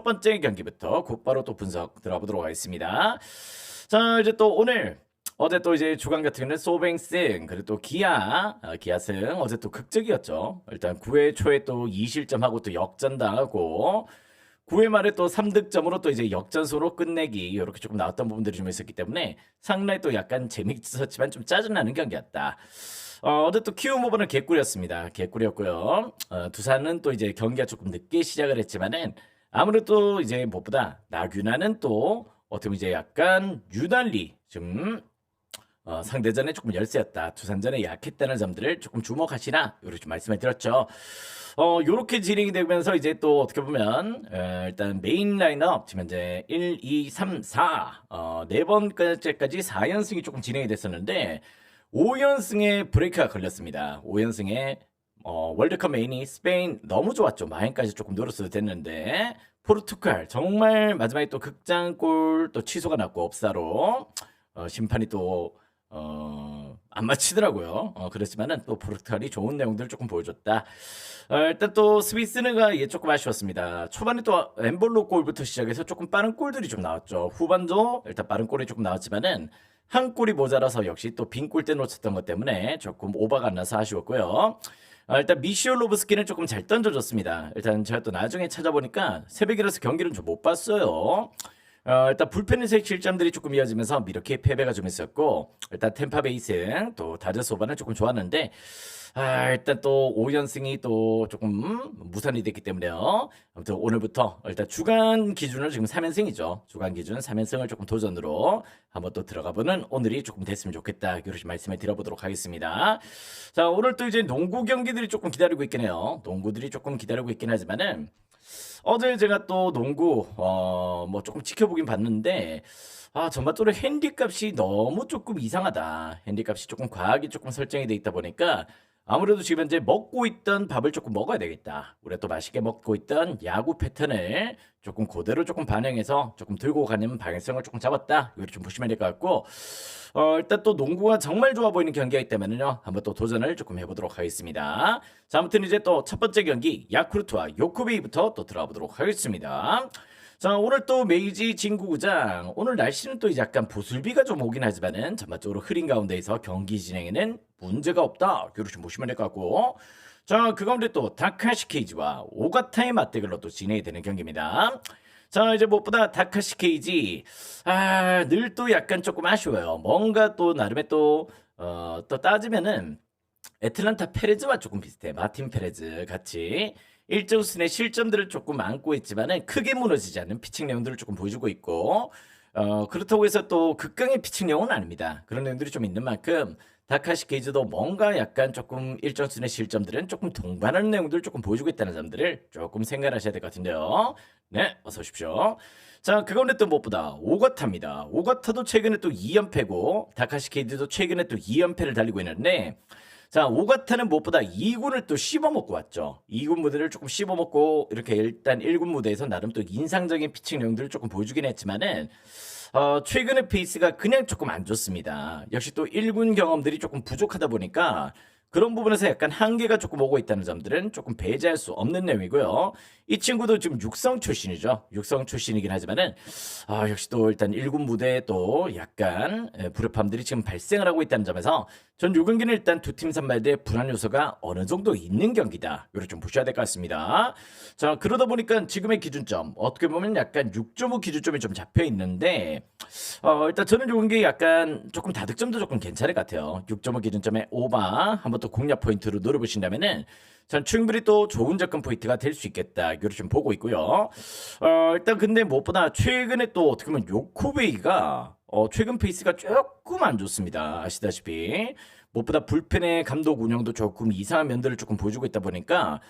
첫 번째 경기부터 곧바로 또 분석 들어보도록 하겠습니다. 자, 이제 또 오늘 어제 또 이제 주간 같은 경우는 소뱅승 그리고 또 기아승 어제 또 극적이었죠. 일단 9회 초에 또 2실점하고 또 역전당하고 9회 말에 또 3득점으로 또 이제 역전소로 끝내기 이렇게 조금 나왔던 부분들이 좀 있었기 때문에 상당히 또 약간 재밌었지만 좀 짜증나는 경기였다. 어제 또 키움 후보는 개꿀이었습니다. 개꿀이었고요. 두산은 또 이제 경기가 조금 늦게 시작을 했지만은 아무래도 이제 무엇보다 나균아는 또 어떻게 보면 이제 약간 유달리 좀 상대전에 조금 열세였다. 두산전에 약했다는 점들을 조금 주목하시라. 이렇게 좀 말씀을 드렸죠. 요렇게 진행이 되면서 이제 또 어떻게 보면 일단 메인 라인업 지금 현재 1, 2, 3, 4 네 번째까지 4연승이 조금 진행이 됐었는데 5연승에 브레이크가 걸렸습니다. 5연승에 월드컵 메인이 스페인 너무 좋았죠. 마인까지 조금 늘었어도 됐는데 포르투갈 정말 마지막에 또 극장골 또 취소가 났고 업사로 심판이 또 안 맞히더라고요. 그렇지만은 또 포르투갈이 좋은 내용들을 조금 보여줬다. 일단 또 스위스가 이게 조금 아쉬웠습니다. 초반에 또 엠볼로 골부터 시작해서 조금 빠른 골들이 좀 나왔죠. 후반도 일단 빠른 골이 조금 나왔지만은 한 골이 모자라서 역시 또 빈 골대 놓쳤던 것 때문에 조금 오버가 안 나서 아쉬웠고요. 일단 미시올로브스키는 조금 잘 던져줬습니다. 일단 제가 또 나중에 찾아보니까 새벽이라서 경기를 좀 못 봤어요. 일단 불펜에서의 실점들이 조금 이어지면서 이렇게 패배가 좀 있었고 일단 템파베이스 또 다저스 오바는 조금 좋았는데 일단 또 5연승이 또 조금 무산이 됐기 때문에요. 아무튼 오늘부터 일단 주간 기준으로 지금 3연승이죠. 주간 기준 3연승을 조금 도전으로 한번 또 들어가보는 오늘이 조금 됐으면 좋겠다. 이렇게 말씀을 드려보도록 하겠습니다. 자, 오늘 또 이제 농구 경기들이 조금 기다리고 있긴 해요. 농구들이 조금 기다리고 있긴 하지만은 어제 제가 또 농구 뭐 조금 지켜보긴 봤는데 전반적으로 핸디값이 너무 조금 이상하다. 핸디값이 조금 과하게 조금 설정이 돼 있다 보니까 아무래도 지금 현재 먹고 있던 밥을 조금 먹어야 되겠다. 우리가 또 맛있게 먹고 있던 야구 패턴을 조금 그대로 조금 반영해서 조금 들고 가는 방향성을 조금 잡았다. 이걸 좀 보시면 될 것 같고 일단 또 농구가 정말 좋아 보이는 경기가 있다면요. 한번 또 도전을 조금 해보도록 하겠습니다. 자, 아무튼 이제 또 첫 번째 경기 야쿠르트와 요코베이부터 또 들어가 보도록 하겠습니다. 자, 오늘 또 메이지 진구구장 오늘 날씨는 또 약간 보슬비가 좀 오긴 하지만은 전반적으로 흐린 가운데에서 경기 진행에는 문제가 없다. 이렇게 좀 보시면 될 것 같고 자, 그 가운데 또 다카시 케이지와 오가타의 맞대결로 또 진행이 되는 경기입니다. 자, 이제 무엇보다 다카시 케이지 늘 또 약간 조금 아쉬워요. 뭔가 또 나름의 또 따지면은 애틀란타 페레즈와 조금 비슷해. 마틴 페레즈 같이 일정 수준의 실점들을 조금 안고 있지만은 크게 무너지지 않는 피칭 내용들을 조금 보여주고 있고 그렇다고 해서 또 극강의 피칭 내용은 아닙니다. 그런 내용들이 좀 있는 만큼 다카시 케이지도 뭔가 약간 조금 일정 수준의 실점들은 조금 동반하는 내용들을 조금 보여주고 있다는 점들을 조금 생각하셔야 될 것 같은데요. 네, 어서 오십시오. 자, 그 가운데 또 무엇보다 오가타입니다. 오가타도 최근에 또 2연패고 다카시 케이지도 최근에 또 2연패를 달리고 있는데 자, 오가타는 무엇보다 2군을 또 씹어먹고 왔죠. 2군 무대를 조금 씹어먹고 이렇게 일단 1군 무대에서 나름 또 인상적인 피칭 내용들을 조금 보여주긴 했지만은 최근의 페이스가 그냥 조금 안 좋습니다. 역시 또 1군 경험들이 조금 부족하다 보니까 그런 부분에서 약간 한계가 조금 오고 있다는 점들은 조금 배제할 수 없는 내용이고요. 이 친구도 지금 육성 출신이죠. 육성 출신이긴 하지만은 역시 또 일단 1군 무대에 또 약간 불협함들이 지금 발생을 하고 있다는 점에서 전 요 경기는 일단 두 팀 선발대 불안 요소가 어느 정도 있는 경기다. 이걸 좀 보셔야 될 것 같습니다. 자, 그러다 보니까 지금의 기준점 어떻게 보면 약간 6.5 기준점이 좀 잡혀 있는데 일단 저는 요 경기 약간 조금 다득점도 조금 괜찮을 것 같아요. 6.5 기준점에 오버 한번 또 공략 포인트로 노려보신다면은 전 충분히 또 좋은 접근 포인트가 될 수 있겠다. 이걸 좀 보고 있고요. 일단 근데 무엇보다 최근에 또 어떻게 보면 요코베이가 최근 페이스가 조금 안 좋습니다. 아시다시피 무엇보다 불펜의 감독 운영도 조금 이상한 면들을 조금 보여주고 있다 보니까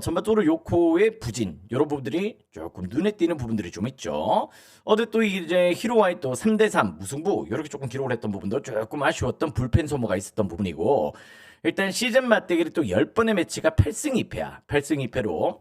전반적으로 요코의 부진 이런 부분들이 조금 눈에 띄는 부분들이 좀 있죠. 어제 또 이제 히로와의 또 3대3 무승부 이렇게 조금 기록을 했던 부분도 조금 아쉬웠던 불펜 소모가 있었던 부분이고 일단 시즌 맞대결이 또 10번의 매치가 8승 2패야. 8승 2패로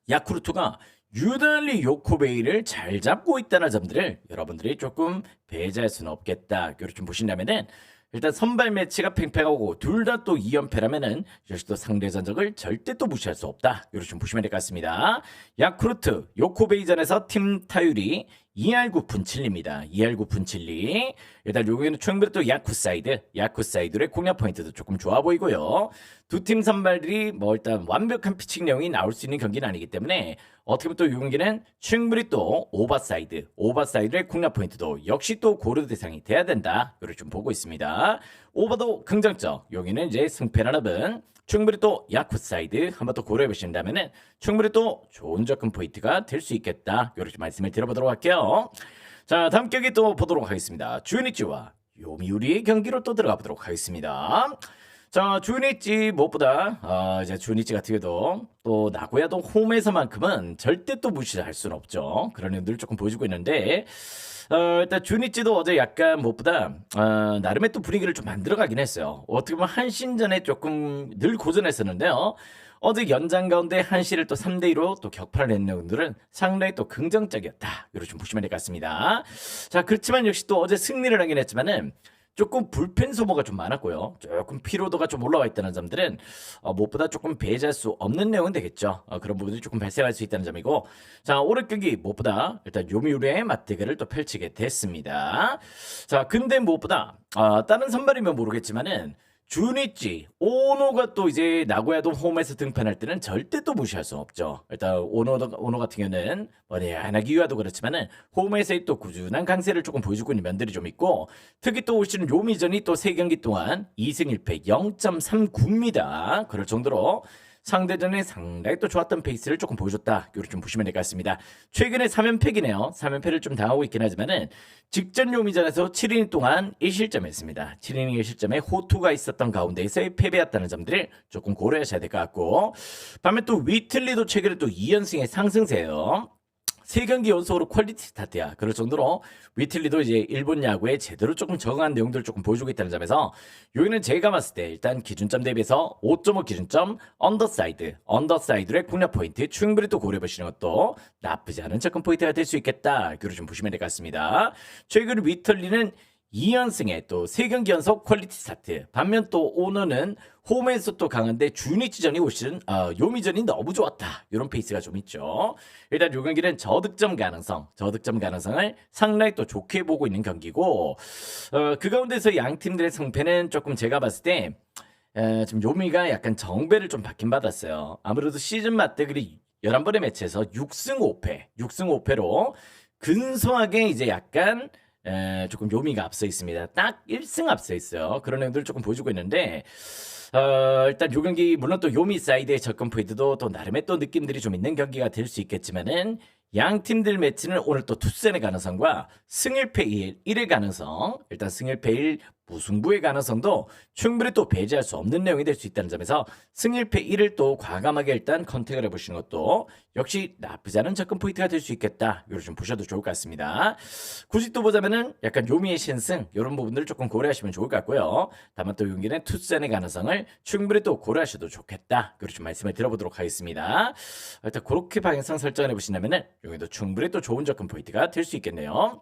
야쿠르트가 유달리 요코베이를 잘 잡고 있다는 점들을 여러분들이 조금 배제할 수는 없겠다. 이렇게 좀 보신다면은 일단 선발 매치가 팽팽하고 둘 다 또 2연패라면은 역시 또 상대 전적을 절대 또 무시할 수 없다. 이렇게 좀 보시면 될 것 같습니다. 야쿠르트 요코베이전에서 팀 타율이 2할 9푼 7리입니다. 2할 9푼 7리. 일단 여기는 충분히 또 야쿠사이드의 공략 포인트도 조금 좋아 보이고요. 두 팀 선발들이 뭐 일단 완벽한 피칭 내용이 나올 수 있는 경기는 아니기 때문에 어떻게 보면 또 이 경기는 충분히 또 오버사이드의 공략 포인트도 역시 또 고려 대상이 돼야 된다. 이렇게 좀 보고 있습니다. 오버도 긍정점. 여기는 이제 승패라는 충분히 또 야쿠사이드 한번 또 고려해 보신다면은 충분히 또 좋은 접근 포인트가 될 수 있겠다. 이렇게 말씀을 드려보도록 할게요. 자, 다음 경기 또 보도록 하겠습니다. 주니치와 요미우리의 경기로 또 들어가 보도록 하겠습니다. 자, 주니치 무엇보다 이제 주니치 같은 경우도 또 나고야도 홈에서만큼은 절대 또 무시할 수는 없죠. 그런 점들 조금 보여주고 있는데 일단 주니치도 어제 약간 무엇보다 나름의 또 분위기를 좀 만들어가긴 했어요. 어떻게 보면 한신전에 조금 늘 고전했었는데요. 어제 연장 가운데 한시를 또 3대2로 또 격파를 했는 분들은 상당히 또 긍정적이었다. 이렇게 좀 보시면 될 것 같습니다. 자, 그렇지만 역시 또 어제 승리를 하긴 했지만은 조금 불펜 소모가 좀 많았고요. 조금 피로도가 좀 올라와 있다는 점들은 무엇보다 조금 배제할 수 없는 내용은 되겠죠. 그런 부분들이 조금 발생할 수 있다는 점이고, 자, 오늘 경기 무엇보다 일단 요미우리의 맞대결을 또 펼치게 됐습니다. 자, 근데 무엇보다 다른 선발이면 모르겠지만은 주니치, 오노가 또 이제 나고야도 홈에서 등판할 때는 절대 또 무시할 수 없죠. 일단 오노 같은 경우는 하나기와도 그렇지만은 홈에서의 또 꾸준한 강세를 조금 보여주고 있는 면들이 좀 있고, 특히 또 올 시즌 요미전이 또 3경기 동안 2승 1패 0.39입니다. 그럴 정도로 상대전에 상당히 또 좋았던 페이스를 조금 보여줬다. 이렇게 좀 보시면 될 것 같습니다. 최근에 3연패이네요. 3연패를 좀 당하고 있긴 하지만은 직전 요미전에서 7인 동안 1실점했습니다. 7이닝 1실점에 호투가 있었던 가운데에서의 패배였다는 점들을 조금 고려하셔야 될 것 같고, 반면 또 위틀리도 최근에 또 2연승의 상승세예요. 3경기 연속으로 퀄리티 스타트야. 그럴 정도로 위틀리도 이제 일본 야구에 제대로 조금 적응한 내용들을 조금 보여주고 있다는 점에서 여기는 제가 봤을 때 일단 기준점 대비해서 5.5 기준점 언더사이드의 공략 포인트 충분히 또 고려해 보시는 것도 나쁘지 않은 접근 포인트가 될 수 있겠다. 그걸 좀 보시면 될 것 같습니다. 최근 위틀리는 2연승에 또 3경기 연속 퀄리티 스타트. 반면 또 오너는 홈에서 또 강한데 주니치전이 올 시즌 요미전이 너무 좋았다. 이런 페이스가 좀 있죠. 일단 요 경기는 저득점 가능성을 상당히 또 좋게 보고 있는 경기고, 그 가운데서 양 팀들의 승패는 조금 제가 봤을 때 지금 요미가 약간 정배를 좀 받긴 받았어요. 아무래도 시즌 맞대결이 11번의 매치에서 6승 5패로 근소하게 이제 약간 조금 요미가 앞서 있습니다. 딱 1승 앞서 있어요. 그런 내용들을 조금 보여주고 있는데, 일단 요 경기 물론 또 요미 사이드의 접근 포인트도 또 나름의 또 느낌들이 좀 있는 경기가 될 수 있겠지만은 양 팀들 매치는 오늘 또 투센의 가능성과 승일패 1의 가능성, 일단 승일패 1 무승부의 가능성도 충분히 또 배제할 수 없는 내용이 될 수 있다는 점에서 승일패 1을 또 과감하게 일단 컨택을 해보시는 것도 역시 나쁘지 않은 접근 포인트가 될 수 있겠다. 이걸 좀 보셔도 좋을 것 같습니다. 굳이 또 보자면은 약간 요미의 신승 이런 부분들을 조금 고려하시면 좋을 것 같고요. 다만 또 용기는 투센의 가능성을 충분히 또 고려하셔도 좋겠다. 그렇게 좀 말씀을 드려보도록 하겠습니다. 일단 그렇게 방향성 설정을 해보신다면은 여기도 충분히 또 좋은 접근 포인트가 될 수 있겠네요.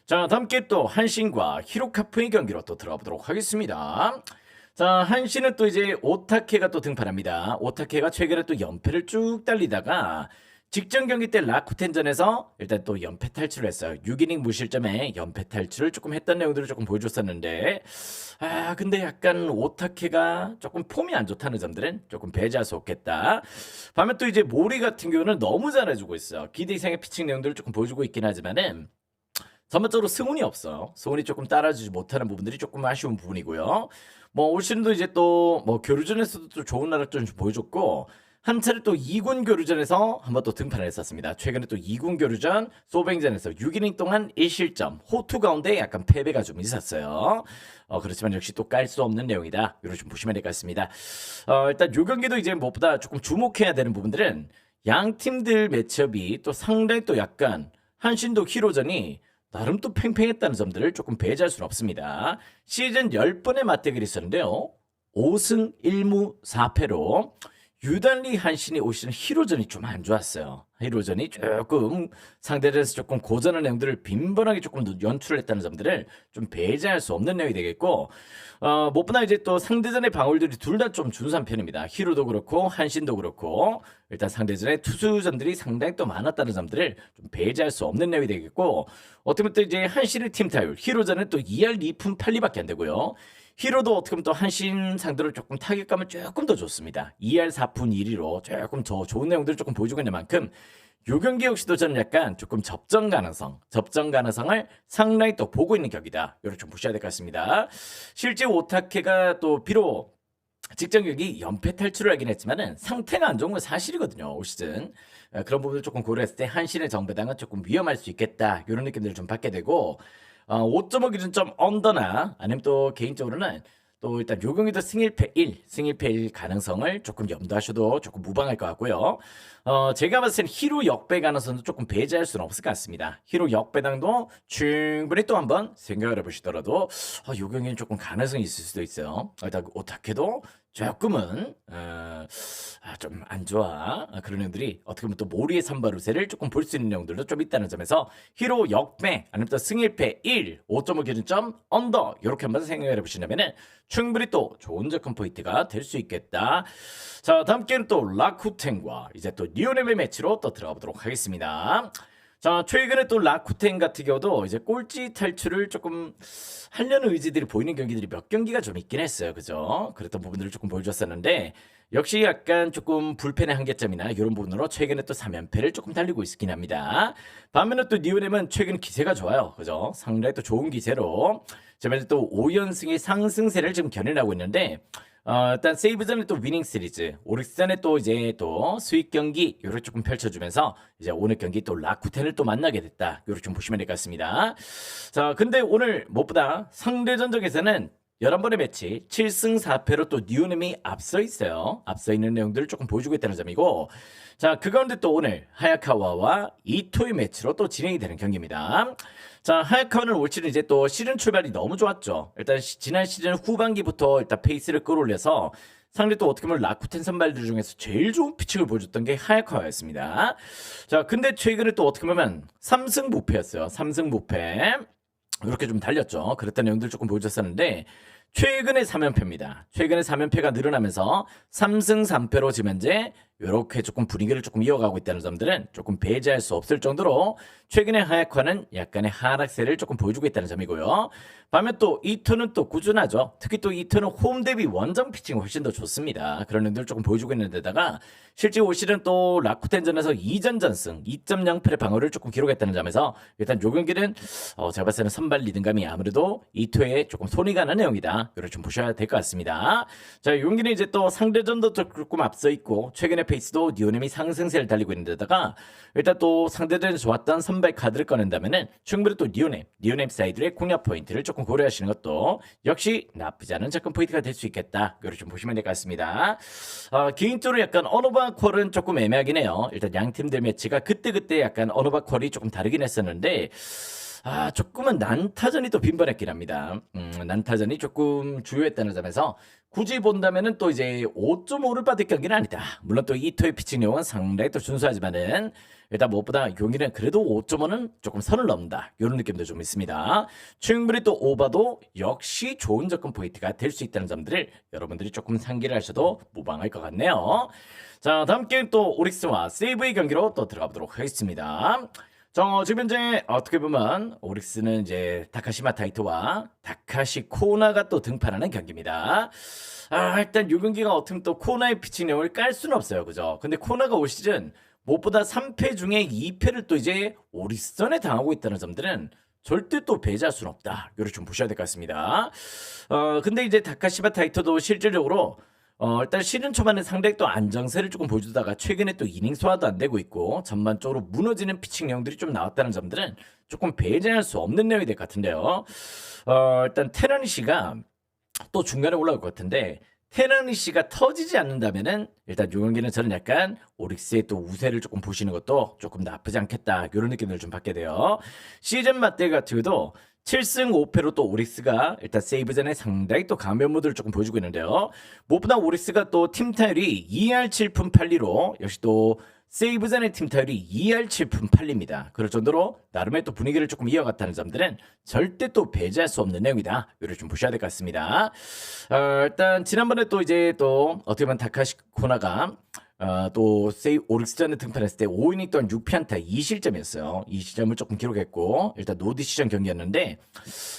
자, 다음 게 또 한신과 히로카프의 경기로 또 들어가 보도록 하겠습니다. 자, 한신은 또 이제 오타케가 또 등판합니다. 오타케가 최근에 또 연패를 쭉 달리다가 직전 경기 때 라쿠텐전에서 일단 또 연패 탈출을 했어요. 6이닝 무실점에 연패 탈출을 조금 했던 내용들을 조금 보여줬었는데, 근데 약간 오타케가 조금 폼이 안 좋다는 점들은 조금 배제할 수 없겠다. 반면 또 이제 모리 같은 경우는 너무 잘해주고 있어요. 기대 이상의 피칭 내용들을 조금 보여주고 있긴 하지만은 전반적으로 승운이 없어요. 승운이 조금 따라주지 못하는 부분들이 조금 아쉬운 부분이고요. 뭐 올 시즌도 이제 또 뭐 교류전에서도 또 좋은 나라를 좀 보여줬고, 한 차례 또 2군 교류전에서 한번 또 등판을 했었습니다. 최근에 또 2군 교류전 소뱅전에서 6이닝 동안 1실점 호투 가운데 약간 패배가 좀 있었어요. 그렇지만 역시 또 깔 수 없는 내용이다. 이렇게 좀 보시면 될 것 같습니다. 일단 요 경기도 이제 무엇보다 조금 주목해야 되는 부분들은 양 팀들 매치업이 또 상당히 또 약간 한신도 히로전이 나름 또 팽팽했다는 점들을 조금 배제할 수는 없습니다. 시즌 10번의 맞대결이 있었는데요. 5승 1무 4패로 유달리 한신이 올 시즌 히로전이 좀 안 좋았어요. 히로전이 조금 상대들에서 조금 고전한 내용들을 빈번하게 조금 연출을 했다는 점들을 좀 배제할 수 없는 내용이 되겠고, 무엇보다 이제 또 상대전의 방울들이 둘 다 좀 준수한 편입니다. 히로도 그렇고 한신도 그렇고 일단 상대전의 투수전들이 상당히 또 많았다는 점들을 좀 배제할 수 없는 내용이 되겠고, 어떻게 보면 또 이제 한신의 팀 타율, 히로전은 또 2할 2푼 8리밖에 안 되고요. 히로도 어떻게 보면 또 한신 상대로 조금 타격감은 조금 더 좋습니다. 2할 4푼 1리로 조금 더 좋은 내용들을 조금 보여주고 있는 만큼 요 경기 역시도 저는 약간 조금 접전 가능성을 상당히 또 보고 있는 격이다. 이렇게 좀 보셔야 될 것 같습니다. 실제 오타케가 또 비록 직전 경기 연패 탈출을 하긴 했지만은 상태가 안 좋은 건 사실이거든요. 올 시즌. 그런 부분을 조금 고려했을 때 한신의 정배당은 조금 위험할 수 있겠다. 이런 느낌들을 좀 받게 되고, 5.5 기준점 언더나 아니면 또 개인적으로는 또 일단 요 경기도 승일패 1 가능성을 조금 염두하셔도 조금 무방할 것 같고요. 제가 봤을 때는 히로 역배 가능성도 조금 배제할 수는 없을 것 같습니다. 히로 역배당도 충분히 또 한번 생각을 해보시더라도 요 경기는 조금 가능성이 있을 수도 있어요. 일단 오타케도 조금은 좀 안 좋아. 그런 내용들이 어떻게 보면 또 모리의 산바루세를 조금 볼 수 있는 내용들도 좀 있다는 점에서 히로 역배 아니면 또 승일패 5.5 기준점 언더 이렇게 한번 생각을 해보시려면은 충분히 또 좋은 접근 포인트가 될 수 있겠다. 자, 다음 게임은 또 라쿠텐과 이제 또 리오넬의 매치로 또 들어가 보도록 하겠습니다. 자, 최근에 또 라쿠텐 같은 경우도 이제 꼴찌 탈출을 조금 하려는 의지들이 보이는 경기들이 몇 경기가 좀 있긴 했어요. 그죠? 그랬던 부분들을 조금 보여줬었는데, 역시 약간 조금 불펜의 한계점이나 이런 부분으로 최근에 또 3연패를 조금 달리고 있긴 합니다. 반면에 또 리오넬은 최근 기세가 좋아요. 그죠? 상당히 또 좋은 기세로 지금 또 5연승의 상승세를 지금 견인하고 있는데, 일단 세이브전에 또 위닝 시리즈, 오릭스전에 또 이제 또 수익 경기 요렇게 조금 펼쳐주면서 이제 오늘 경기 또 라쿠텐을 또 만나게 됐다. 요렇게 좀 보시면 될 것 같습니다. 자, 근데 오늘 무엇보다 상대 전적에서는 11번의 매치 7승 4패로 또 니오넴이 앞서 있어요. 앞서 있는 내용들을 조금 보여주고 있다는 점이고, 자, 그 가운데 또 오늘 하야카와와 이토의 매치로 또 진행이 되는 경기입니다. 자, 하야카와는 올 시즌 이제 또 시즌 출발이 너무 좋았죠. 일단 지난 시즌 후반기부터 일단 페이스를 끌어올려서 상대 또 어떻게 보면 라쿠텐 선발들 중에서 제일 좋은 피칭을 보여줬던 게 하야카와였습니다. 자, 근데 최근에 또 어떻게 보면 3승 무패였어요. 3승 무패. 이렇게 좀 달렸죠. 그랬던 내용들 조금 보여줬었는데 최근에 3연패입니다. 최근에 3연패가 늘어나면서 3승 3패로 지금 현재 이렇게 조금 분위기를 조금 이어가고 있다는 점들은 조금 배제할 수 없을 정도로 최근에 하야카와는 약간의 하락세를 조금 보여주고 있다는 점이고요. 반면 또 이토는 또 꾸준하죠. 특히 또 이토는 홈 대비 원정 피칭이 훨씬 더 좋습니다. 그런 점들을 조금 보여주고 있는 데다가 실제 올 시즌 또 라쿠텐전에서 2전 전승 2.0패의 방어를 조금 기록했다는 점에서 일단 요 경기는 제가 봤을 때는 선발 리듬감이 아무래도 이토에 조금 손이 가는 내용이다. 이걸 좀 보셔야 될 것 같습니다. 자, 이 경기는 이제 또 상대전도 조금 앞서 있고 최근에 페이스도 니오넴이 상승세를 달리고 있는 데다가 일단 또 상대전에 좋았던 선발 카드를 꺼낸다면은 충분히 또 니오넴 사이드의 공략 포인트를 조금 고려하시는 것도 역시 나쁘지 않은 접근 포인트가 될 수 있겠다. 이걸 좀 보시면 될 것 같습니다. 개인적으로 약간 언어바 퀄은 조금 애매하긴 해요. 일단 양 팀들 매치가 그때 약간 언어바 퀄이 조금 다르긴 했었는데 조금은 난타전이 또 빈번했긴 합니다. 난타전이 조금 주요했다는 점에서 굳이 본다면은 또 이제 5.5를 받을 경기는 아니다. 물론 또 이토의 피칭 내용은 상당히 또 준수하지만은 일단 무엇보다 경기는 그래도 5.5는 조금 선을 넘는다. 이런 느낌도 좀 있습니다. 충분히 또 오바도 역시 좋은 접근 포인트가 될 수 있다는 점들을 여러분들이 조금 상기를 하셔도 무방할 것 같네요. 자, 다음 게임 또 오릭스와 세이브의 경기로 또 들어가 보도록 하겠습니다. 지금 현재 어떻게 보면 오릭스는 이제 다카시마 타이토와 다카시 코나가 또 등판하는 경기입니다. 일단 이 경기가 어떻게 보면 또 코나의 피칭 내용을 깔 수는 없어요. 그죠? 근데 코나가 올 시즌 무엇보다 3패 중에 2패를 또 이제 오릭스전에 당하고 있다는 점들은 절대 또 배제할 수는 없다. 이걸 좀 보셔야 될 것 같습니다. 근데 이제 다카시마 타이토도 실질적으로 일단 시즌 초반에 상당히 또 안정세를 조금 보여주다가 최근에 또 이닝 소화도 안 되고 있고 전반적으로 무너지는 피칭 내용들이 좀 나왔다는 점들은 조금 배제할 수 없는 내용이 될 것 같은데요. 일단 테라니시가 또 중간에 올라올 것 같은데 테라니시가 터지지 않는다면은 일단 요 경기는 저는 약간 오릭스의 또 우세를 조금 보시는 것도 조금 나쁘지 않겠다. 이런 느낌을 좀 받게 돼요. 시즌 맞대 같은 경우도 7승 5패로 또 오릭스가 일단 세이브전에 상당히 또 강한 모드를 조금 보여주고 있는데요. 무엇보다 오릭스가 또 팀 타율이 2할 7푼 8리로 역시 또 세이브전의 팀 타율이 2할 7푼 8리입니다. 그럴 정도로 나름의 또 분위기를 조금 이어갔다는 점들은 절대 또 배제할 수 없는 내용이다. 이걸 좀 보셔야 될 것 같습니다. 일단 지난번에 또 이제 또 어떻게 보면 다카시 코나가 또 오릭스전에 등판했을 때 5이닝 동안 6피안타 2실점이었어요. 2실점을 조금 기록했고 일단 노디시전 경기였는데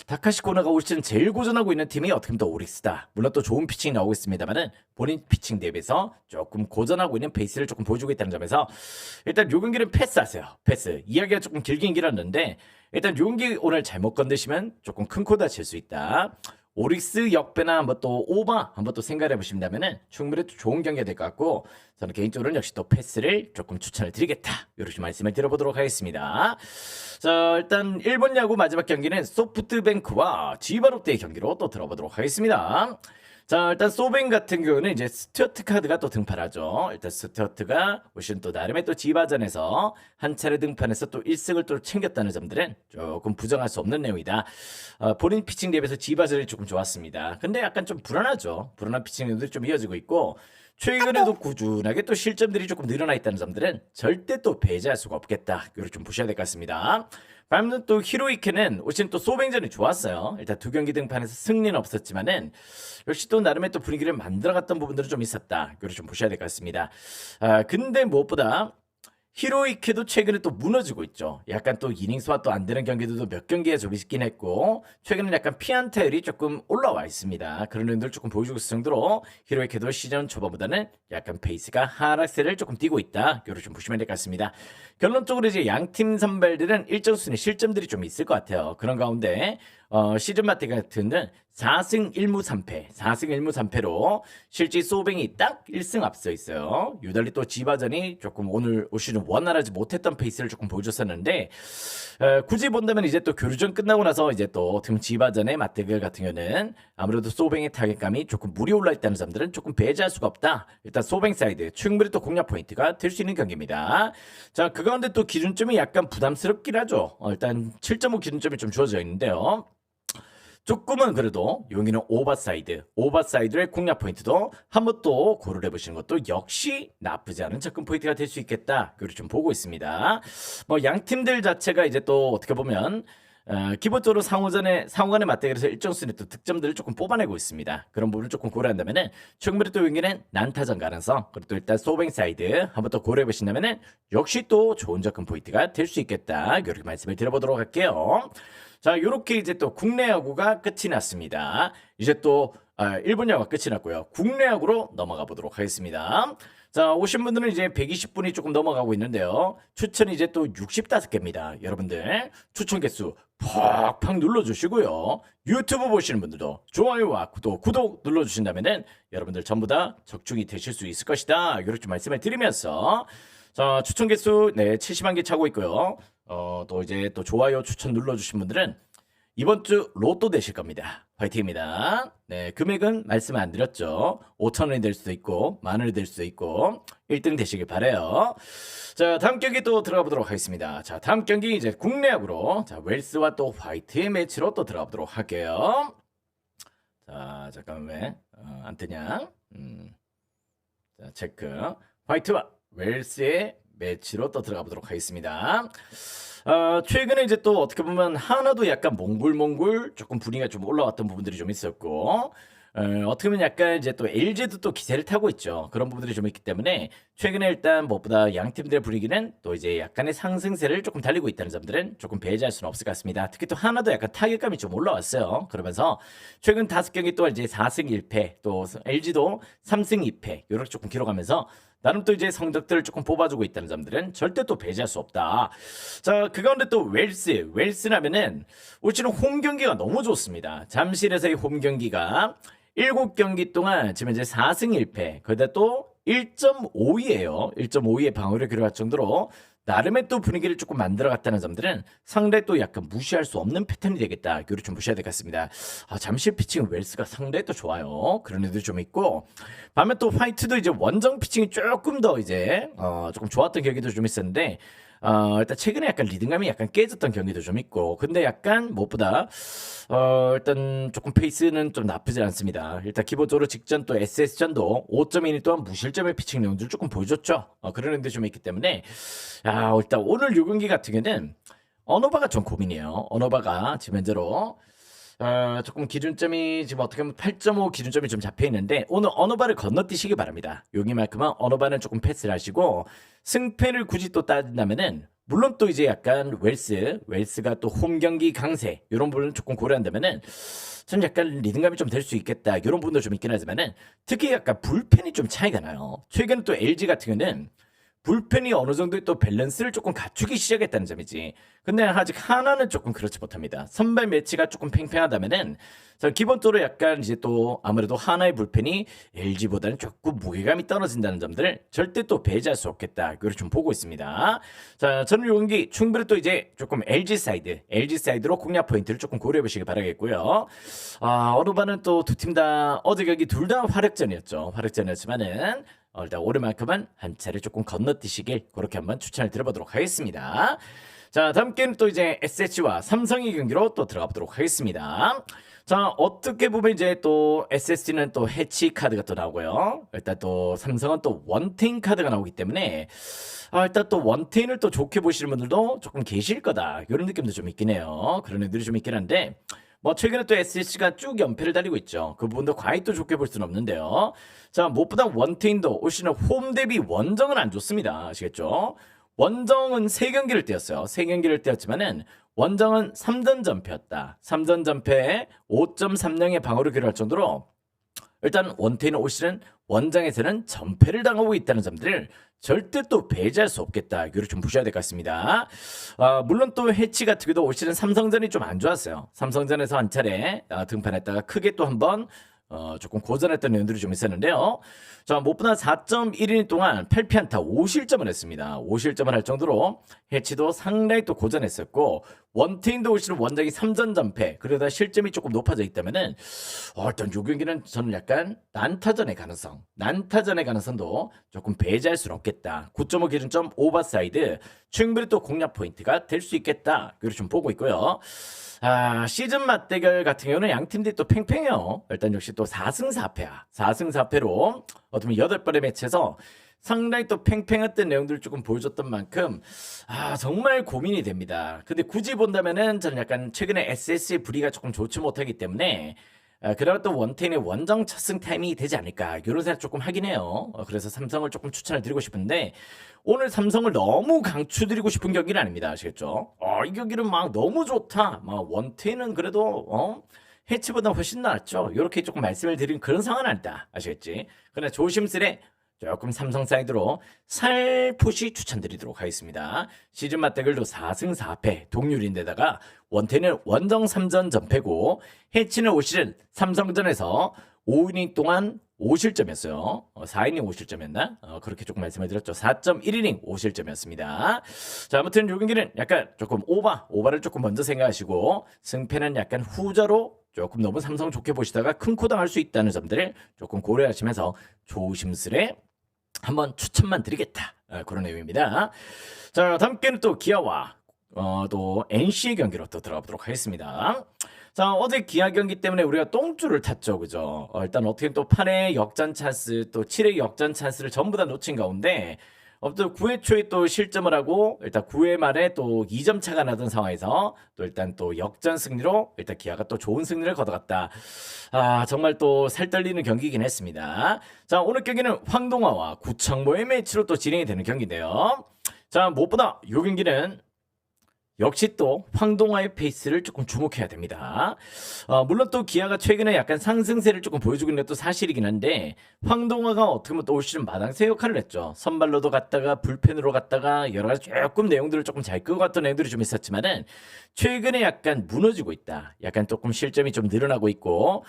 다카시 코나가 올 시즌 제일 고전하고 있는 팀이 어떻게 보면 또 오릭스다. 물론 또 좋은 피칭이 나오고 있습니다만은 본인 피칭 대비해서 조금 고전하고 있는 페이스를 조금 보여주고 있다는 점에서 일단 요 경기는 패스하세요. 패스. 이야기가 조금 길긴 길었는데 일단 요 경기 오늘 잘못 건드시면 조금 큰 코 다칠 수 있다. 오릭스 역배나 한번 또 오바 한번 또 생각해 보신다면은 충분히 또 좋은 경기가 될 것 같고 저는 개인적으로는 역시 또 패스를 조금 추천을 드리겠다. 이렇게 말씀을 드려보도록 하겠습니다. 자 일단 일본 야구 마지막 경기는 소프트뱅크와 지바롯데의 경기로 또 들어보도록 하겠습니다. 자 일단 소뱅 같은 경우는 이제 스튜어트 카드가 또 등판하죠. 일단 스튜어트가 오신 또 나름의 또 지바전에서 한 차례 등판해서 또 1승을 또 챙겼다는 점들은 조금 부정할 수 없는 내용이다. 본인 피칭 대비해서 지바전이 조금 좋았습니다. 근데 약간 좀 불안하죠. 불안한 피칭들이 좀 이어지고 있고 최근에도 꾸준하게 또 실점들이 조금 늘어나 있다는 점들은 절대 또 배제할 수가 없겠다. 이걸 좀 보셔야 될 것 같습니다. 반면 또 히로이케는 오신 또 소뱅전이 좋았어요. 일단 두 경기 등판에서 승리는 없었지만은 역시 또 나름의 또 분위기를 만들어갔던 부분들은 좀 있었다. 이걸 좀 보셔야 될 것 같습니다. 근데 무엇보다 히로이케도 최근에 또 무너지고 있죠. 약간 또 이닝 소화 또 안 되는 경기들도 몇 경기에 좀 있긴 했고 최근에는 약간 피안타율이 조금 올라와 있습니다. 그런 의미들 조금 보여주고 있을 정도로 히로이케도 시즌 초반보다는 약간 페이스가 하락세를 조금 띄고 있다. 이걸 좀 보시면 될 것 같습니다. 결론적으로 이제 양팀 선발들은 일정 수준의 실점들이 좀 있을 것 같아요. 그런 가운데 시즌 마트 같은 4승 1무 3패, 4승 1무 3패로 실제 소뱅이 딱 1승 앞서 있어요. 유달리 또 지바전이 조금 오늘 올 시즌 원활하지 못했던 페이스를 조금 보여줬었는데 굳이 본다면 이제 또 교류전 끝나고 나서 이제 또 어떻게 보면 지바전의 맞대결 같은 경우는 아무래도 소뱅의 타격감이 조금 물이 올라 있다는 점들은 조금 배제할 수가 없다. 일단 소뱅 사이드 충분히 또 공략 포인트가 될 수 있는 경기입니다. 자, 그 가운데 또 기준점이 약간 부담스럽긴 하죠. 일단 7.5 기준점이 좀 주어져 있는데요. 조금은 그래도 여기는 오버사이드의 공략 포인트도 한번 또 고려를 해보시는 것도 역시 나쁘지 않은 접근 포인트가 될 수 있겠다. 그걸 좀 보고 있습니다. 뭐 양 팀들 자체가 이제 또 어떻게 보면 기본적으로 상호간의 맞대결에서 일정 수준의 또 득점들을 조금 뽑아내고 있습니다. 그런 부분을 조금 고려한다면은 충분히 또 여기는 난타전 가능성 그리고 또 일단 소뱅 사이드 한번 또 고려해 보신다면은 역시 또 좋은 접근 포인트가 될 수 있겠다. 이렇게 말씀을 드려보도록 할게요. 자, 이렇게 이제 또 국내 야구가 끝이 났습니다. 이제 또 일본 야구가 끝이 났고요. 국내 야구로 넘어가 보도록 하겠습니다. 자, 오신 분들은 이제 120분이 조금 넘어가고 있는데요. 추천이 이제 또 65개입니다. 여러분들 추천 개수 팍팍 눌러주시고요. 유튜브 보시는 분들도 좋아요와 구독 눌러주신다면은 여러분들 전부 다 적중이 되실 수 있을 것이다. 이렇게 좀 말씀을 드리면서 자, 추천 개수 70만 개 차고 있고요. 또 이제 또 좋아요 추천 눌러주신 분들은 이번 주 로또 되실 겁니다. 화이팅입니다. 네, 금액은 말씀 안 드렸죠. 5,000원이 될 수도 있고, 10,000원이 될 수도 있고, 1등 되시길 바래요. 자, 다음 경기 또 들어가 보도록 하겠습니다. 자, 다음 경기 이제 국내 야구로, 자, 웰스와 또 화이트의 매치로 또 들어가 보도록 할게요. 자, 잠깐만 왜, 안 뜨냐? 자, 체크. 화이트와 웰스의 매치로 또 들어가 보도록 하겠습니다. 최근에 이제 또 어떻게 보면 하나도 약간 몽골 조금 분위기가 좀 올라왔던 부분들이 좀 있었고 어떻게 보면 약간 이제 또 LG도 또 기세를 타고 있죠. 그런 부분들이 좀 있기 때문에 최근에 일단 무엇보다 양 팀들의 분위기는 또 이제 약간의 상승세를 조금 달리고 있다는 점들은 조금 배제할 수는 없을 것 같습니다. 특히 또 하나도 약간 타격감이 좀 올라왔어요. 그러면서 최근 5경기 또 이제 4승 1패 또 LG도 3승 2패 이렇게 조금 기록하면서 나름 또 이제 성적들을 조금 뽑아주고 있다는 점들은 절대 또 배제할 수 없다. 자, 그 가운데 또 웰스라면은 올 시즌 홈 경기가 너무 좋습니다. 잠실에서의 홈 경기가 7경기 동안 지금 이제 4승 1패, 거기다 또 1.52예요. 1.52의 방어를 기록할 정도로 나름의 또 분위기를 조금 만들어갔다는 점들은 상당히 또 약간 무시할 수 없는 패턴이 되겠다. 이거를 좀 보셔야 될 것 같습니다. 잠실 피칭 웰스가 상당히 또 좋아요. 그런 애들이 좀 있고 반면 또 화이트도 이제 원정 피칭이 조금 더 이제 조금 좋았던 경기도 좀 있었는데 일단 최근에 약간 리듬감이 약간 깨졌던 경기도 좀 있고, 근데 약간 무엇보다 일단 조금 페이스는 좀 나쁘지 않습니다. 일단 기본적으로 직전 또 SS전도 5.2이닝 동안 무실점의 피칭 내용들을 조금 보여줬죠. 그런 애들이 좀 있기 때문에 일단 오늘 요 경기 같은 경우는 언어바가 좀 고민이에요. 언어바가 지금 현재로 조금 기준점이 지금 어떻게 보면 8.5 기준점이 좀 잡혀 있는데 오늘 언어바를 건너뛰시기 바랍니다. 여기만큼은 언어바는 조금 패스를 하시고 승패를 굳이 또 따진다면은 물론 또 이제 약간 웰스가 또 홈 경기 강세 이런 부분을 조금 고려한다면은 좀 약간 리듬감이 좀 될 수 있겠다 이런 부분도 좀 있긴 하지만은 특히 약간 불펜이 좀 차이가 나요. 최근 또 LG 같은 경우는 불펜이 어느 정도의 또 밸런스를 조금 갖추기 시작했다는 점이지. 근데 아직 하나는 조금 그렇지 못합니다. 선발 매치가 조금 팽팽하다면은 저 기본적으로 약간 이제 또 아무래도 하나의 불펜이 LG보다는 조금 무게감이 떨어진다는 점들을 절대 또 배제할 수 없겠다. 그걸 좀 보고 있습니다. 자, 저는 이 경기 충분히 또 이제 조금 LG 사이드로 공략 포인트를 조금 고려해 보시기 바라겠고요. 어느 반은 또 두 팀 다 어제 경기 둘 다 활약전이었지만은 일단 오늘만큼은 한 차례 조금 건너뛰시길 그렇게 한번 추천을 드려보도록 하겠습니다. 자, 다음 게임 또 이제 SSG와 삼성의 경기로 또 들어가 보도록 하겠습니다. 자, 어떻게 보면 이제 또 SSG는 또 해치 카드가 또 나오고요. 일단 또 삼성은 또 원테인 카드가 나오기 때문에 일단 또 원테인을 또 좋게 보시는 분들도 조금 계실 거다. 이런 느낌도 좀 있긴 해요. 그런 애들이 좀 있긴 한데 뭐 최근에 또 SSG가 쭉 연패를 달리고 있죠. 그 부분도 과히 또 좋게 볼 수는 없는데요. 자, 무엇보다 원테인도 올 시즌 홈 대비 원정은 안 좋습니다. 아시겠죠? 원정은 3경기를 뛰었어요. 3경기를 뛰었지만은 원정은 3전 전패였다. 3전 전패에 5.30의 방어를 기록할 정도로 일단 원테인은 올 시즌 원정에서는 전패를 당하고 있다는 점들을 절대 또 배제할 수 없겠다. 이걸 좀 보셔야 될 것 같습니다. 물론 또 해치 같은 경우도 올 시즌 삼성전이 좀 안 좋았어요. 삼성전에서 한 차례 등판했다가 크게 또 한번 조금 고전했던 내용들이 좀 있었는데요. 자, 무엇보다 4.1이닝 동안 8피안타 5실점을 했습니다. 5실점을 할 정도로 해치도 상당히 또 고전했었고 원테인도 올 시즌 원정이 3전 전패 그러다 실점이 조금 높아져 있다면은 일단 요 경기는 저는 약간 난타전의 가능성도 조금 배제할 수는 없겠다. 9.5 기준점 오버사이드 충분히 또 공략 포인트가 될 수 있겠다. 그걸 좀 보고 있고요. 시즌 맞대결 같은 경우는 양 팀들이 또 팽팽해요. 일단 역시 또 4승 4패야. 4승 4패로 어쩌면 8번의 매치에서 상당히 또 팽팽했던 내용들을 조금 보여줬던 만큼 정말 고민이 됩니다. 근데 굳이 본다면은 저는 약간 최근에 SS의 불이가 조금 좋지 못하기 때문에 그러다 또 원테인의 원정 첫 승 타이밍이 되지 않을까 이런 생각 조금 하긴 해요. 그래서 삼성을 조금 추천을 드리고 싶은데 오늘 삼성을 너무 강추드리고 싶은 경기는 아닙니다. 아시겠죠? 이 경기는 막 너무 좋다. 막 원테인은 그래도 해치보다 훨씬 낫죠. 이렇게 조금 말씀을 드린 그런 상황은 아니다. 아시겠지? 그러나 조심스레 조금 삼성 사이드로 살포시 추천드리도록 하겠습니다. 시즌 맞대결도 4승 4패 동률인데다가 원태는 원정 3전 전패고 해치는 올 시즌 삼성전에서 5이닝 동안 5실점이었어요. 4이닝 5실점이었나? 그렇게 조금 말씀을 드렸죠. 4.1이닝 5실점이었습니다. 자, 아무튼 요 경기는 약간 조금 오바를 조금 먼저 생각하시고 승패는 약간 후자로 조금 너무 삼성 좋게 보시다가 큰 코 당할 수 있다는 점들을 조금 고려하시면서 조심스레 한번 추천만 드리겠다. 그런 내용입니다. 자, 다음 게임은 또 기아와 또 NC의 경기로 또 들어가 보도록 하겠습니다. 자, 어제 기아 경기 때문에 우리가 똥줄을 탔죠. 그죠? 일단 어떻게 또 8회 역전 찬스 또 7회 역전 찬스를 전부 다 놓친 가운데 또 9회 초에 또 실점을 하고 일단 9회 말에 또 2점 차가 나던 상황에서 또 일단 또 역전 승리로 일단 기아가 또 좋은 승리를 거둬갔다. 정말 또 살떨리는 경기이긴 했습니다. 자, 오늘 경기는 황동화와 구창모의 매치로 또 진행이 되는 경기인데요. 자, 무엇보다 이 경기는 역시 또 황동화의 페이스를 조금 주목해야 됩니다. 물론 또 기아가 최근에 약간 상승세를 조금 보여주고 있는 것도 사실이긴 한데 황동화가 어떻게 보면 또 올 시즌 마당새 역할을 했죠. 선발로도 갔다가 불펜으로 갔다가 여러 가지 조금 내용들을 조금 잘 끄고 갔던 내용들이 좀 있었지만은 최근에 약간 무너지고 있다. 약간 조금 실점이 좀 늘어나고 있고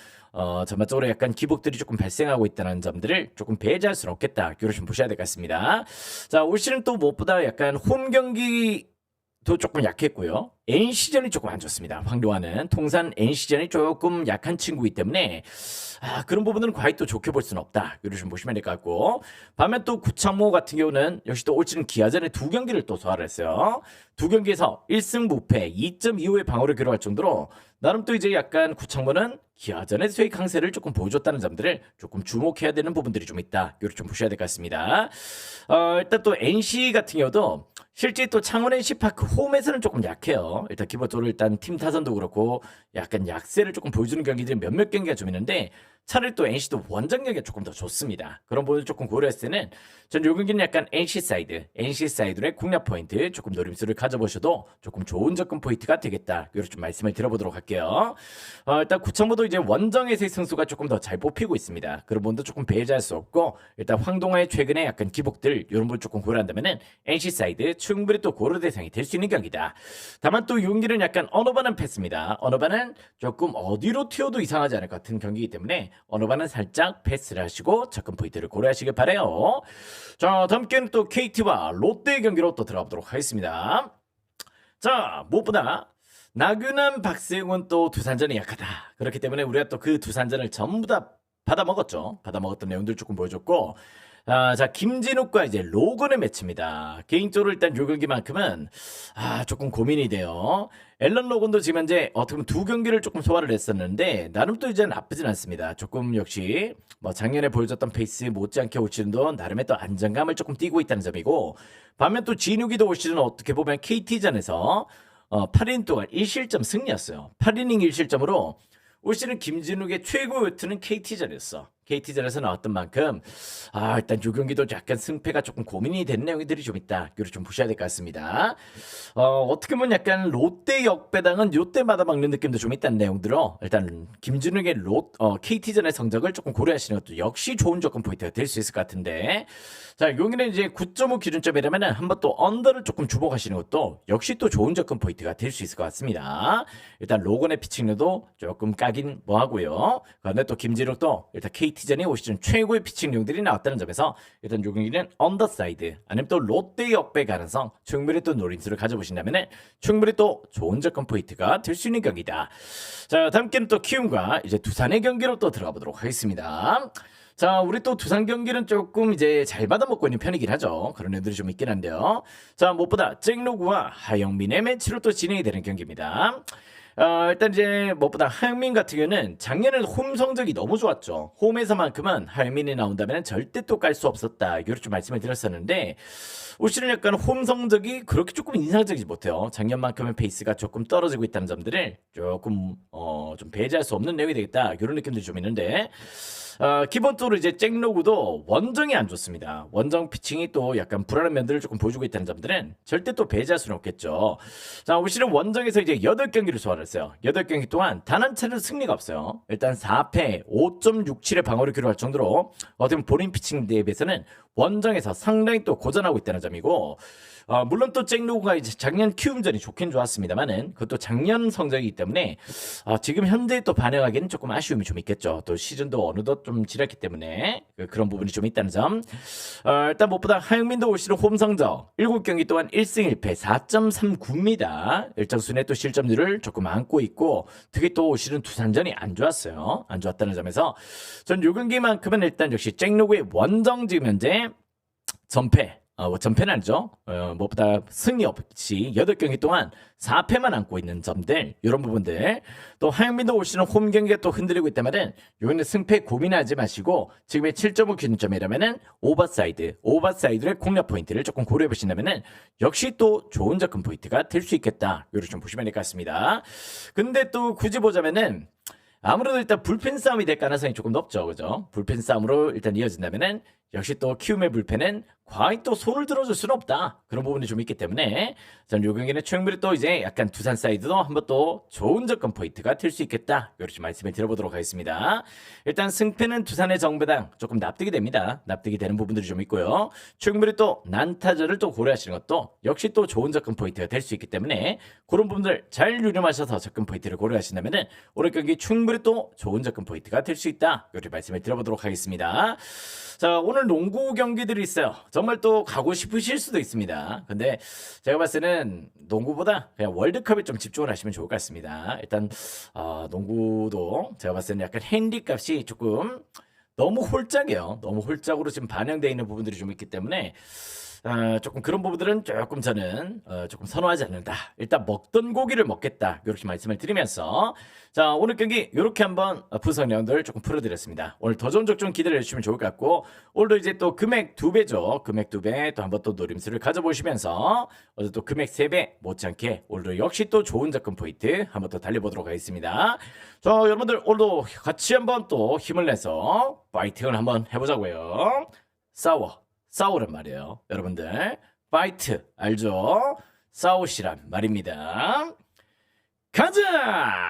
전반적으로 약간 기복들이 조금 발생하고 있다는 점들을 조금 배제할 수는 없겠다. 이걸 좀 보셔야 될 것 같습니다. 자, 올 시즌 또 무엇보다 약간 홈 경기 도 조금 약했고요. NC전이 조금 안 좋습니다. 황도환은 통산 NC전이 조금 약한 친구이기 때문에 그런 부분들은 과히 또 좋게 볼 수는 없다. 이렇게 좀 보시면 될 것 같고, 반면 또 구창모 같은 경우는 역시 또 올 시즌 기아전에 2경기를 또 소화를 했어요. 2경기에서 1승 무패 2.25의 방어를 기록할 정도로 나름 또 이제 약간 구창모는 기아전에서의 강세를 조금 보여줬다는 점들을 조금 주목해야 되는 부분들이 좀 있다. 이렇게 좀 보셔야 될 것 같습니다. 일단 또 NC 같은 경우도 실제 또 창원 NC파크 홈에서는 조금 약해요. 일단 기본적으로 일단 팀 타선도 그렇고 약간 약세를 조금 보여주는 경기들이 몇몇 경기가 좀 있는데, 차라리 또 NC도 원정력이 조금 더 좋습니다. 그런 부분을 조금 고려했을 때는 전 요 경기는 약간 NC 사이드의 공략 포인트 조금 노림수를 가져보셔도 조금 좋은 접근 포인트가 되겠다. 이렇게 좀 말씀을 드려보도록 할게요. 일단 구청보도 이제 원정에서의 승수가 조금 더 잘 뽑히고 있습니다. 그런 부분도 조금 배제할 수 없고, 일단 황동화의 최근에 약간 기복들 이런 부분 조금 고려한다면은 NC 사이드 충분히 또 고려 대상이 될 수 있는 경기다. 다만 또 이 경기는 약간 언어반은 패스입니다. 언어반은 조금 어디로 튀어도 이상하지 않을 것 같은 경기이기 때문에 언어반은 살짝 패스를 하시고 접근 포인트를 고려하시길 바래요. 자, 다음 경기는 또 KT와 롯데의 경기로 또 들어가보도록 하겠습니다. 자, 무엇보다 나균남, 박세웅은 또 두산전이 약하다. 그렇기 때문에 우리가 또 그 두산전을 전부 다 받아먹었죠. 받아먹었던 내용들 조금 보여줬고, 자, 김진욱과 이제 로건의 매치입니다. 개인적으로 일단 요 경기만큼은 조금 고민이 돼요. 앨런 로건도 지금 현재 어떻게 보면 2경기를 조금 소화를 했었는데 나름 또 이제 나쁘진 않습니다. 조금 역시 뭐 작년에 보여줬던 페이스 못지않게 올 시즌도 나름의 또 안정감을 조금 띄고 있다는 점이고, 반면 또 진욱이도 올 시즌 어떻게 보면 KT전에서 8이닝 동안 1실점 승리였어요. 8이닝 1실점으로 올 시즌 김진욱의 최고 요트는 KT전이었어. KT전에서 나왔던 만큼 일단 요 경기도 약간 승패가 조금 고민이 되는 내용들이 좀 있다. 이걸 좀 보셔야 될 것 같습니다. 어떻게 보면 약간 롯데 역배당은 요때마다 막는 느낌도 좀 있다는 내용들어 일단 김진욱의 KT전의 성적을 조금 고려하시는 것도 역시 좋은 조건 포인트가 될 수 있을 것 같은데, 자, 여기는 이제 9.5 기준점이라면 한번 또 언더를 조금 주목하시는 것도 역시 또 좋은 접근 포인트가 될 수 있을 것 같습니다. 일단 로건의 피칭률도 조금 까긴 뭐하고요. 그런데 또 김진욱도 일단 KT전에 올 시즌 최고의 피칭률들이 나왔다는 점에서 일단 요 경기는 언더사이드 아니면 또 롯데 역배 가능성 충분히 또 노림수를 가져보신다면 충분히 또 좋은 접근 포인트가 될 수 있는 경기다. 자, 다음 경기는 또 키움과 이제 두산의 경기로 또 들어가 보도록 하겠습니다. 자, 우리 또 두산 경기는 조금 이제 잘 받아먹고 있는 편이긴 하죠. 그런 애들이 좀 있긴 한데요. 자, 무엇보다 잭로그와 하영민의 매치로 또 진행이 되는 경기입니다. 일단 이제 무엇보다 하영민 같은 경우는 작년에는 홈 성적이 너무 좋았죠. 홈에서만큼은 하영민이 나온다면 절대 또 깔 수 없었다. 이렇게 좀 말씀을 드렸었는데, 올 시즌 약간 홈 성적이 그렇게 조금 인상적이지 못해요. 작년만큼은 페이스가 조금 떨어지고 있다는 점들을 조금 좀 배제할 수 없는 내용이 되겠다. 이런 느낌들이 좀 있는데, 기본적으로 이제 잭로그도 원정이 안 좋습니다. 원정 피칭이 또 약간 불안한 면들을 조금 보여주고 있다는 점들은 절대 또 배제할 수는 없겠죠. 자, 올 시즌 원정에서 이제 8경기를 소화를 했어요. 8경기 동안 단 한 차례도 승리가 없어요. 일단 4패 5.67의 방어를 기록할 정도로 어떻게 보면 본인 피칭 대비해서는 원정에서 상당히 또 고전하고 있다는 점이고, 물론 또 잭로그가 이제 작년 키움전이 좋긴 좋았습니다만은 그것도 작년 성적이기 때문에 지금 현재 또 반영하기는 조금 아쉬움이 좀 있겠죠. 또 시즌도 어느덧 좀 지났기 때문에 그런 부분이 좀 있다는 점. 일단 무엇보다 하영민도 올 시즌 홈 성적 7경기 동안 1승 1패 4.39입니다. 일정순에 또 실점률을 조금 안고 있고, 특히 또 올 시즌 두산전이 안 좋았어요. 안 좋았다는 점에서 전 요 경기만큼은 일단 역시 잭로그의 원정 지금 현재 전패는 아니죠. 무엇보다 승리 없이 8경기 동안 4패만 안고 있는 점들, 이런 부분들. 또 하영민도 올 시즌 홈 경기가 또 흔들리고 있다면은 요거는 승패 고민하지 마시고 지금의 7.5 기준점이라면은 오버사이드의 공략 포인트를 조금 고려해 보신다면은 역시 또 좋은 접근 포인트가 될 수 있겠다. 요렇게 좀 보시면 될 것 같습니다. 근데 또 굳이 보자면은 아무래도 일단 불펜 싸움이 될 가능성이 조금 높죠. 그죠? 불펜 싸움으로 일단 이어진다면은 역시 또 키움의 불펜은 과히 또 손을 들어줄 수는 없다. 그런 부분이 좀 있기 때문에 저는 요 경기는 충분히 또 이제 약간 두산 사이드도 한번 또 좋은 접근 포인트가 될 수 있겠다. 이렇게 말씀을 드려보도록 하겠습니다. 일단 승패는 두산의 정배당 조금 납득이 됩니다. 납득이 되는 부분들이 좀 있고요. 충분히 또 난타전을 또 고려하시는 것도 역시 또 좋은 접근 포인트가 될 수 있기 때문에 그런 부분들 잘 유념하셔서 접근 포인트를 고려하신다면은 오늘 경기 충분히 또 좋은 접근 포인트가 될 수 있다. 이렇게 말씀을 드려보도록 하겠습니다. 자, 오늘 오늘 농구 경기들이 있어요. 정말 또 가고 싶으실 수도 있습니다. 근데 제가 봤을 때는 농구보다 그냥 월드컵에 좀 집중을 하시면 좋을 것 같습니다. 일단 농구도 제가 봤을 때는 약간 핸디값이 조금 너무 홀짝이에요. 너무 홀짝으로 지금 반영되어 있는 부분들이 좀 있기 때문에 조금 그런 부분들은 조금 저는 조금 선호하지 않는다. 일단 먹던 고기를 먹겠다. 이렇게 말씀을 드리면서 자 오늘 경기 이렇게 한번 분석 내용들 조금 풀어드렸습니다. 오늘 더 좋은 적좀 기대해 주시면 좋을 것 같고 오늘도 이제 또 금액 2배죠. 금액 2배 또 한번 또 노림수를 가져보시면서 어제 또 금액 3배 못지않게 오늘도 역시 또 좋은 접근 포인트 한번 또 달려보도록 하겠습니다. 자 여러분들 오늘도 같이 한번 또 힘을 내서 파이팅을 한번 해보자고요. 싸우란 말이에요. 여러분들 파이트 알죠? 싸우시란 말입니다. 가자!